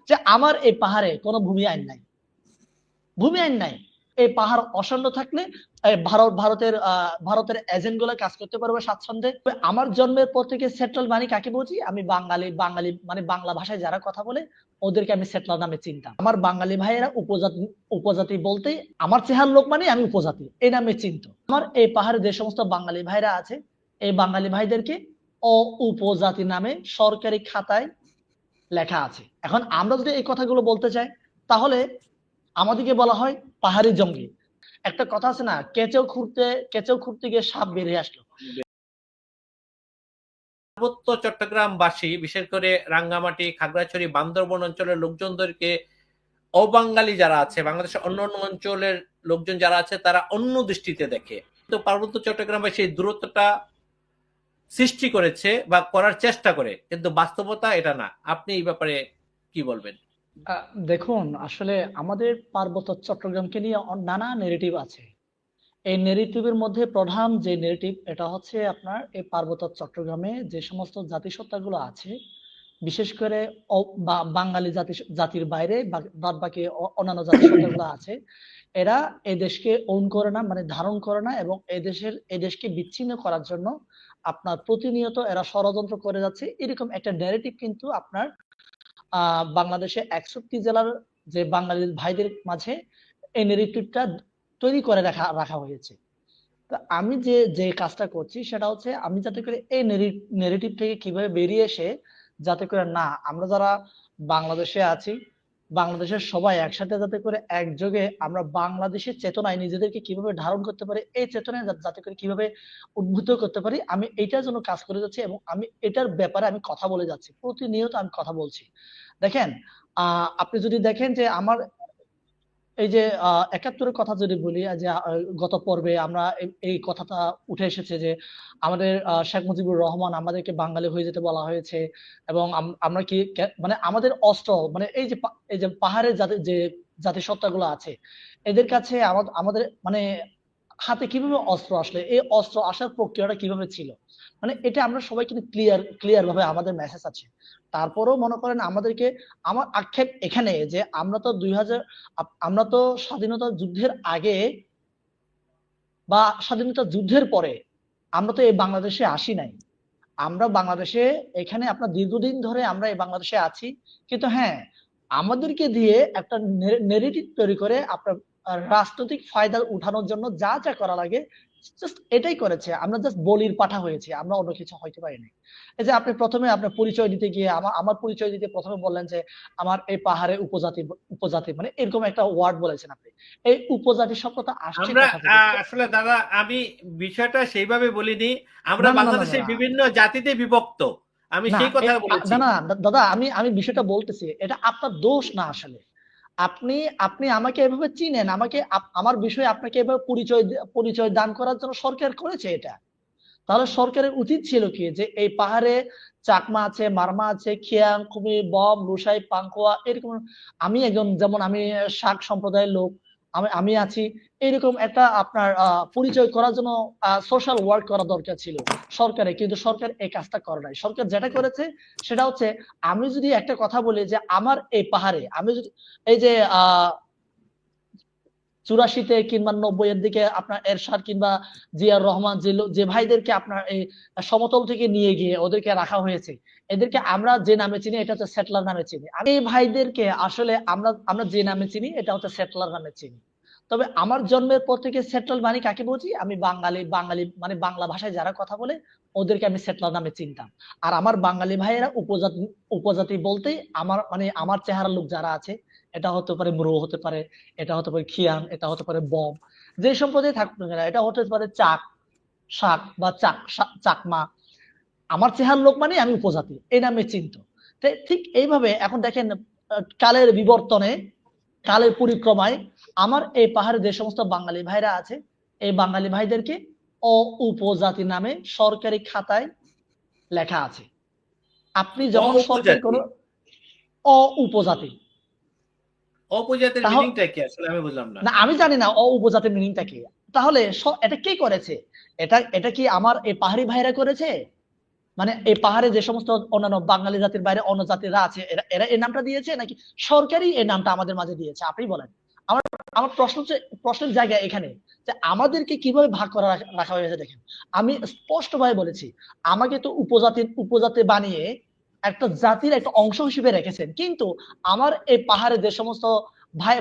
যে আমার এই পাহাড়ে কোনো ভূমি আইন নাই, ভূমি আইন নাই। এই পাহাড় অশান্ত থাকলে ভারতের এজেন্ট গুলো কাজ করতে পারবে স্বাচ্ছন্দ্যে। আমার জন্মের পর থেকে সেটল মানে কাকে বুঝি? আমি বাঙালি, বাঙালি মানে বাংলা ভাষায় যারা কথা বলে ওদেরকে আমি সেটলার নামে চিনতাম। আমার বাঙালি ভাইয়েরা উপজাতি, উপজাতি বলতে আমার চেহার লোক মানে আমি উপজাতি এই নামে চিনত। আমার এই পাহাড়ে যে সমস্ত বাঙালি ভাইরা আছে, এই বাঙালি ভাইদেরকে উপজাতি নামে সরকারি খাতায় লেখা আছে। এখন আমরা যদি এই কথাগুলো বলতে চাই তাহলে আমাদেরকে বলা হয় পাহাড়ি জঙ্গলি। একটা কথা আছে না, কেঁচো খুঁড়তে গিয়ে সাপ বেরিয়ে আসলো। পার্বত্য চট্টগ্রামবাসী বিশেষ করে রাঙ্গামাটি, খাগড়াছড়ি, বান্দরবন অঞ্চলের লোকজনদেরকে অবাঙালি যারা আছে, বাংলাদেশের অন্যান্য অঞ্চলের লোকজন যারা আছে তারা অন্য দৃষ্টিতে দেখে। তো পার্বত্য চট্টগ্রামবাসী এই দূরত্বটা সৃষ্টি করেছে বা করার চেষ্টা করে, কিন্তু বাস্তবতা এটা না। আপনি এই ব্যাপারে কি বলবেন? দেখুন, আসলে আমাদের পার্বত্য চট্টগ্রামকে নিয়ে নানা নেগেটিভ আছে। এই নেগেটিভের মধ্যে প্রধান যে নেগেটিভ এটা হচ্ছে আপনার এই পার্বত্য চট্টগ্রামে যে সমস্ত জাতিসত্তাগুলো আছে, বিশেষ করে বাঙালি জাতির বাইরে বাদ বাকি অন্যান্য জাতিসত্তাগুলো আছে, এরা এই দেশকে ওন করে না, মানে ধারণ করে না, এবং এই দেশকে বিচ্ছিন্ন করার জন্য আপনার প্রতিনিয়ত এরা ষড়যন্ত্র করে যাচ্ছে। এরকম একটা ন্যারেটিভ কিন্তু আপনার বাংলাদেশে 61 জেলার যে বাঙালি ভাইদের মাঝে এই নেগেটিভটা তৈরি করে রাখা হয়েছে। তো আমি যে যে কাজটা করছি সেটা হচ্ছে আমি যাতে করে এই নেগেটিভ থেকে কিভাবে বেরিয়ে এসে যাতে করে না আমরা যারা বাংলাদেশে আছি, বাংলাদেশের সবাই একসাথে যাতে করে একযোগে আমরা বাংলাদেশের চেতনায় নিজেদেরকে কিভাবে ধারণ করতে পারি, এই চেতনায় যাতে করে কিভাবে উদ্বুদ্ধ করতে পারি, আমি এইটার জন্য কাজ করে যাচ্ছি এবং আমি এটার ব্যাপারে আমি কথা বলে যাচ্ছি, প্রতিনিয়ত আমি কথা বলছি। দেখেন, আপনি যদি দেখেন যে আমার এই যে 71-এর কথা যদি বলি, যে গত পর্বে আমরা এই কথাটা উঠে এসেছে যে আমাদের শেখ মুজিবুর রহমান আমাদেরকে বাঙালি হয়ে যেতে বলা হয়েছে, এবং আমরা কি মানে আমাদের অস্ত্র মানে এই যে পাহাড়ের যে জাতিসত্তাগুলো আছে এদের কাছে আমাদের মানে হাতে কিভাবে অস্ত্র আসলে, এই অস্ত্র আসার প্রক্রিয়াটা কিভাবে ছিল, মানে এটা আমরা সবাই কিন্তু ক্লিয়ার ভাবে আমাদের মেসেজ আছে। তারপরেও মনে করেন আমাদেরকে, আমার আক্ষেপ এখানে যে আমরা তো আমরা তো স্বাধীনতা যুদ্ধের আগে বা স্বাধীনতা যুদ্ধের পরে আমরা তো এই বাংলাদেশে আসি নাই। আমরা বাংলাদেশে এখানে আপনার দীর্ঘদিন ধরে আমরা এই বাংলাদেশে আছি, কিন্তু হ্যাঁ, আমাদেরকে দিয়ে একটা নেগেটিভ তৈরি করে আপনার রাজনৈতিক ফায়দা উঠানোর জন্য যা যা করা লাগে জাস্ট এটাই করেছে। আমরা জাস্ট বলির পাঠা হয়েছে, আমরা অন্য কিছু হইতে পারিনি। এই যে আপনি প্রথমে আপনার পরিচয় দিতে গিয়ে আমার পরিচয় দিতে প্রথমে বললেন যে আমার এই পাহাড়ে উপজাতি, উপজাতি মানে এরকম একটা ওয়ার্ড বলেছেন আপনি। এই উপজাতি শব্দটা আসছে আমরা কোথা থেকে? আসলে দাদা, আমি বিষয়টা সেইভাবে বলিনি। আমরা না না না না বাংলাদেশে না বিভিন্ন জাতিতে বিভক্ত, আমি না সেই কথা বলেছি। না না দাদা, আমি আমি বিষয়টা বলতেছি, এটা আপনার দোষ না আসলে। আপনি আপনি আমাকে এভাবে চিনেন, আমাকে আমার বিষয়ে আপনাকে এভাবে পরিচয় দান করার জন্য সরকার করেছে এটা। তাহলে সরকারের উচিত ছিল কি যে এই পাহাড়ে চাকমা আছে, মারমা আছে, খিয়াং, কুমি, বম, লুসাই, পাংখোয়া এরকম, আমি একজন যেমন আমি শাক সম্প্রদায়ের লোক, আমি আমি আছি, এরকম একটা আপনার পরিচয় করার জন্য সোশ্যাল ওয়ার্ক করা দরকার ছিল সরকারে, কিন্তু সরকার এই কাজটা করে নাই। সরকার যেটা করেছে সেটা হচ্ছে, আমি যদি একটা কথা বলি যে আমার এই পাহাড়ে আমি যদি এই যে 84-তে কিংবা 90-এর দিকে আপনার এরশাদ কিংবা জিয়ার রহমান যে ভাইদেরকে আপনার এই সমতল থেকে নিয়ে গিয়ে ওদেরকে রাখা হয়েছে, এদেরকে আমরা যে নামে চিনি এটা হচ্ছে সেটলার নামে চিনি। আমি এই ভাইদেরকে আসলে আমরা আমরা যে নামে চিনি এটা হচ্ছে সেটলার নামে চিনি। তবে আমার জন্মের পর থেকে সেটলার মানে কাকে বুঝি? আমি বাঙালি, বাঙালি মানে বাংলা ভাষায় যারা কথা বলে ওদেরকে আমি সেটলার নামে চিনতাম। আর আমার বাঙালি ভাইয়েরা উপজাতি, উপজাতি বলতেই আমার মানে আমার চেহারা লোক যারা আছে, এটা হতে পারে মুরো, হতে পারে এটা হতে পারে খিয়াং, এটা হতে পারে বম, যে সম্প্রদায় থাকুক না কেন, এটা হতে পারে শাক বা চাকমা, আমার চেহার লোক মানে আমি উপজাতি এই নামে চিনত। ঠিক এইভাবে এখন দেখেন, কালের বিবর্তনে, কালের পরিক্রমায় আমার এই পাহাড়ে যে সমস্ত বাঙালি ভাইরা আছে, এই বাঙালি ভাইদেরকে উপজাতি নামে সরকারি খাতায় লেখা আছে। আপনি যখন সরকারি অপজাতি, কোনো উপজাতি, অপজাতির তাহলে মিনিংটা কি আসলে আমি বুঝলাম না। না আমি জানি না উপজাতির মিনিংটা কি। তাহলে এটা কে করেছে? এটা এটা কি আমার এই পাহাড়ি ভাইরা করেছে? মানে এই পাহাড়ে যে সমস্ত অন্যান্য বাঙালি জাতির বাইরে অন্য জাতিরা আছে, এরা এরা এই নামটা দিয়েছে নাকি সরকারই এই নামটা আমাদের মাঝে দিয়েছে? আপনি বলেন। আমার আমার প্রশ্ন হচ্ছে, প্রশ্নের জায়গা এখানে যে আমাদেরকে কিভাবে ভাগ করা রাখা হয়েছে। দেখেন, আমি স্পষ্টভাবে বলেছি, আমাকে তো উপজাতি বানিয়ে একটা জাতির একটা অংশ হিসেবে রেখেছেন, কিন্তু আমার এই পাহাড়ে যে সমস্ত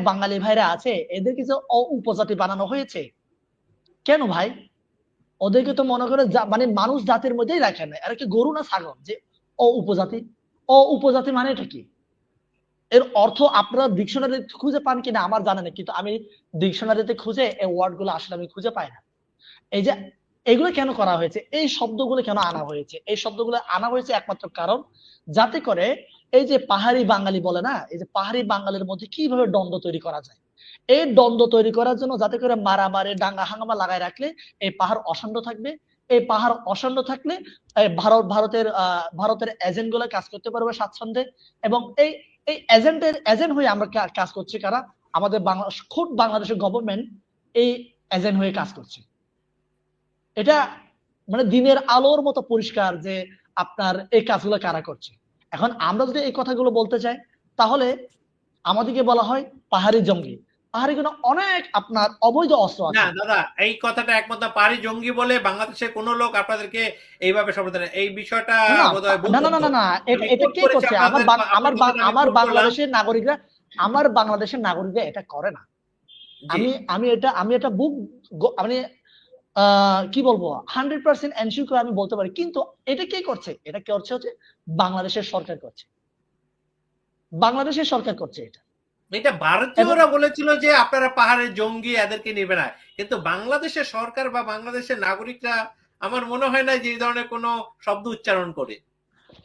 বাঙালি ভাইরা আছে এদেরকে যে উপজাতি বানানো হয়েছে কেন ভাই? ওদেরকে তো মনে করে মানে মানুষ জাতির মধ্যেই রাখেন না, এরা কি গরু না ছাগল যে উপজাতি? উপজাতি মানে এটা কি? এর অর্থ আপনারা ডিকশনারিতে খুঁজে পান কিনা আমার জানা নেই, কিন্তু আমি ডিকশনারিতে খুঁজে এই ওয়ার্ড গুলো আসলে আমি খুঁজে পাই না। এই যে এগুলো কেন করা হয়েছে, এই শব্দগুলো কেন আনা হয়েছে, এই শব্দগুলো আনা হয়েছে একমাত্র কারণ যাতে করে এই যে পাহাড়ি বাঙালি বলে না, এই যে পাহাড়ি বাঙালির মধ্যে কিভাবে দ্বন্দ্ব তৈরি করা যায়, এই দ্বন্দ্ব তৈরি করার জন্য যাতে করে মারামারি দাঙ্গা হাঙ্গামা লাগায় রাখলে এই পাহাড় অশান্ত থাকবে। এই পাহাড় অশান্ত থাকলে ভারতের এজেন্ট গুলো কাজ করতে পারবে স্বাচ্ছন্দ্যে। এবং এই এই এজেন্ট হয়ে আমরা কাজ করছি কারা? আমাদের খুব বাংলাদেশের গভর্নমেন্ট এই এজেন্ট হয়ে কাজ করছে। এটা মানে দিনের আলোর মতো পরিষ্কার যে আপনার এই কাজগুলো কারা করছে। এখন আমরা যদি এই কথাগুলো বলতে চাই তাহলে আমাদেরকে বলা হয় পাহাড়ি জঙ্গি। পাহাড়ি কোনো অনেক আপনার অবৈধ অস্ত্র না আছে। দাদা, এই কথাটা একমত না। পাহাড়ি জঙ্গি বলে বাংলাদেশের কোন লোক আপনাদেরকে এইভাবে শব্দ দেয় না। এই বিষয়টা না না বোধহয় না না ভুল না তথ্য। না না, আমি এটা কোট কে করেছি করছে? আপনাদের, আমার আপনার কথাটা আমি আমার কোট করলাম। বাংলাদেশের নাগরিকরা, আমার বাংলাদেশের নাগরিকরা এটা করে না। জি। আমি এটা মানে কি বলবো, 100% এনশিওর করে আমি বলতে পারি। কিন্তু এটা কে করছে? এটা কে করছে হচ্ছে বাংলাদেশের সরকার করছে। বাংলাদেশের সরকার করছে এটা। এটা এবং ভারতীয়রা বলেছিল যে আপনারা পাহাড়ের জঙ্গি, এদেরকে নেবে না। কিন্তু বাংলাদেশের সরকার বা বাংলাদেশের নাগরিকরা আমার মনে হয় না যে এই ধরনের কোনো শব্দ উচ্চারণ করে।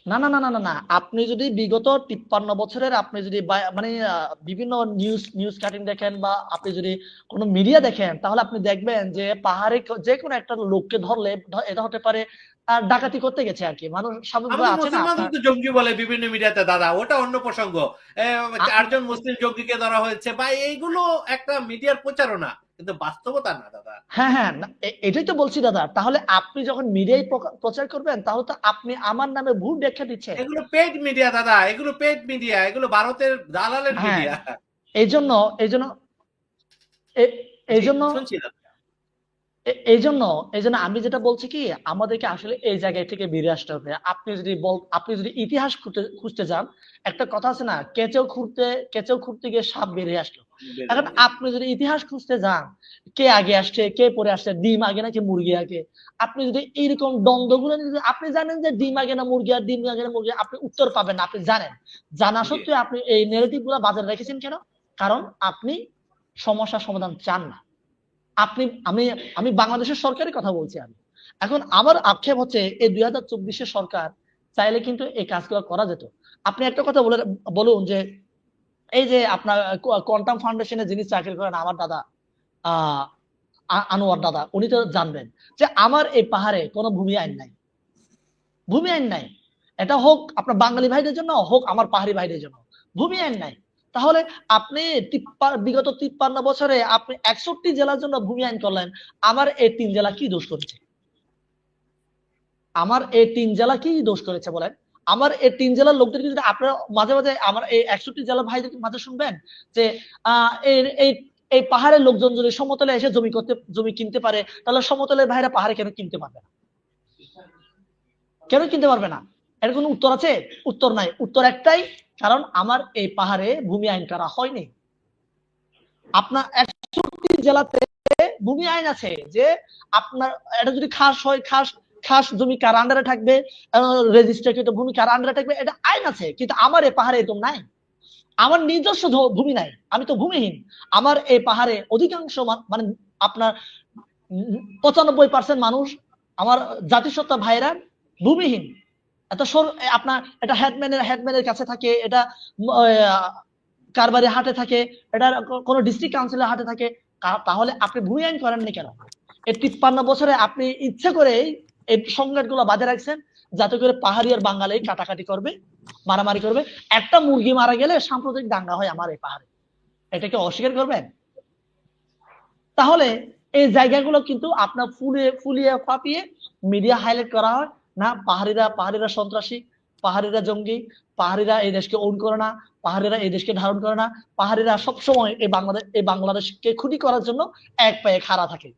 না না না না না না, আপনি যদি বিগত 53 বছরের আপনি যদি মানে বিভিন্ন নিউজ কাটিং দেখেন বা আপনি যদি কোনো মিডিয়া দেখেন তাহলে আপনি দেখবেন যে পাহাড়ে যে কোনো একটা লোককে ধরলে এটা হতে পারে ডাকাতি করতে গেছে আর কি, মানুষ স্বাভাবিকভাবে আমাদের আছে না মুসলমানদের আপনার। তো জঙ্গি বলে বিভিন্ন মিডিয়াতে দাদা, ওটা অন্য প্রসঙ্গ। এ, আ- 4 জন মুসলিম জঙ্গিকে ধরা হয়েছে বা এইগুলো একটা মিডিয়ার প্রচারণা, কিন্তু বাস্তবতা না দাদা। হ্যাঁ হ্যাঁ, এটাই তো বলছি দাদা। তাহলে আপনি যখন মিডিয়ায় প্রচার করবেন তাহলে তো আপনি আমার নামে ভুল ব্যাখ্যা দিচ্ছেন। এগুলো পেড মিডিয়া দাদা, এগুলো পেড মিডিয়া, এগুলো ভারতের দালালের হ্যাঁ, মিডিয়া। এই জন্য এই জন্য এ- এই জি, জন্য শুনছি দাদা। এই জন্য আমি যেটা বলছি কি, আমাদেরকে আসলে এই জায়গায় থেকে বেরিয়ে আসতে হবে। আপনি যদি ইতিহাস খুঁজতে যান, একটা কথা আছে না, কেঁচো খুঁড়তে গিয়ে সাপ বেরিয়ে আসলো। এখন আপনি যদি ইতিহাস খুঁজতে যান, কে আগে আসছে কে পরে আসছে, ডিম আগে নাকি মুরগি আগে, আপনি যদি এইরকম দ্বন্দ্বগুলো যদি আপনি জানেন যে ডিম আগে না মুরগি, আর ডিম আগে না মুরগি, আপনি উত্তর পাবেন না। আপনি জানেন, জানা জি। সত্ত্বেও আপনি এই নেগেটিভ গুলো বাজারে রেখেছেন কেন? কারণ আপনি সমস্যার সমাধান চান না। আপনি আমি আমি বাংলাদেশের সরকারের কথা বলছি। আমি এখন আমার আক্ষেপ হচ্ছে এই 2024 সরকার চাইলে কিন্তু এই কাজগুলো করা যেত। আপনি একটা কথা বলুন যে এই যে আপনার কোয়ান্টাম ফাউন্ডেশনে যিনি চাকরি করেন আমার দাদা, আহ আনোয়ার দাদা, উনি তো জানবেন যে আমার এই পাহাড়ে কোনো ভূমি আইন নাই। ভূমি আইন নাই। এটা হোক আপনার বাঙালি ভাইদের জন্য, হোক আমার পাহাড়ি ভাইদের জন্য, ভূমি আইন নাই। তাহলে আপনি বিগত 53 বছরে আপনি 61 জেলার জন্য ভূমি আইন করলেন। আমার এই 3 জেলা কি দোষ করেছে? আমার এই 3 জেলা কি দোষ করেছে বলেন? আমার এই 3 জেলার লোকদেরকে যদি আপনারা মাঝে মাঝে আমার এই 61 জেলার ভাইদের মাঝে শুনবেন যে এই এই এই পাহাড়ের লোকজন যদি সমতলে এসে জমি কিনতে পারে, তাহলে সমতলের ভাইরা পাহাড়ে কেন কিনতে পারবে না? কেন কিনতে পারবে না? এর কোনো উত্তর আছে? উত্তর নাই। উত্তর একটাই, কারণ আমার এই পাহাড়ে ভূমি আইন করা হয়নি। আপনার 61 জেলাতে ভূমি আইন আছে যে আপনার এটা যদি খাস হয়, খাস খাস জমি কার আন্ডারে থাকবে, রেজিস্ট্রেকৃত ভূমি কার আন্ডারে থাকবে, এটা আইন আছে। কিন্তু আমার এই পাহাড়ে এরকম নাই। আমার নিজস্ব ভূমি নাই, আমি তো ভূমিহীন। আমার এই পাহাড়ে অধিকাংশ মানে আপনার 95% মানুষ, আমার জাতিসত্তা ভাইরা ভূমিহীন। এত আপনার এটা হেডম্যানের কাছে থাকে, এটা কারবারি হাটে থাকে, এটা কোন ডিস্ট্রিক্ট কাউন্সিলের হাটে থাকে। তাহলে আপনি ভূমি আইন করেননি কেন? এই 53 বছরে আপনি ইচ্ছে করে এই সংঘাতগুলো বাজে রাখছেন যাতে করে পাহাড়ি আর বাঙালি কাটাকাটি করবে, মারামারি করবে। একটা মুরগি মারা গেলে সাম্প্রদায়িক দাঙ্গা হয় আমার এই পাহাড়ে, এটাকে অস্বীকার করবেন? তাহলে এই জায়গাগুলো কিন্তু আপনার ফুলিয়ে ফুলিয়ে ফাঁপিয়ে মিডিয়া হাইলাইট করা হয়, না, পাহাড়িরা সন্ত্রাসী, পাহাড়িরা জঙ্গি, পাহাড়িরা এই দেশকে ওন করে না, পাহাড়িরা এই দেশকে ধারণ করে না, পাহাড়িরা সবসময় এই বাংলাদেশকে খুঁটি করার জন্য এক পায়ে খাড়া থাকে।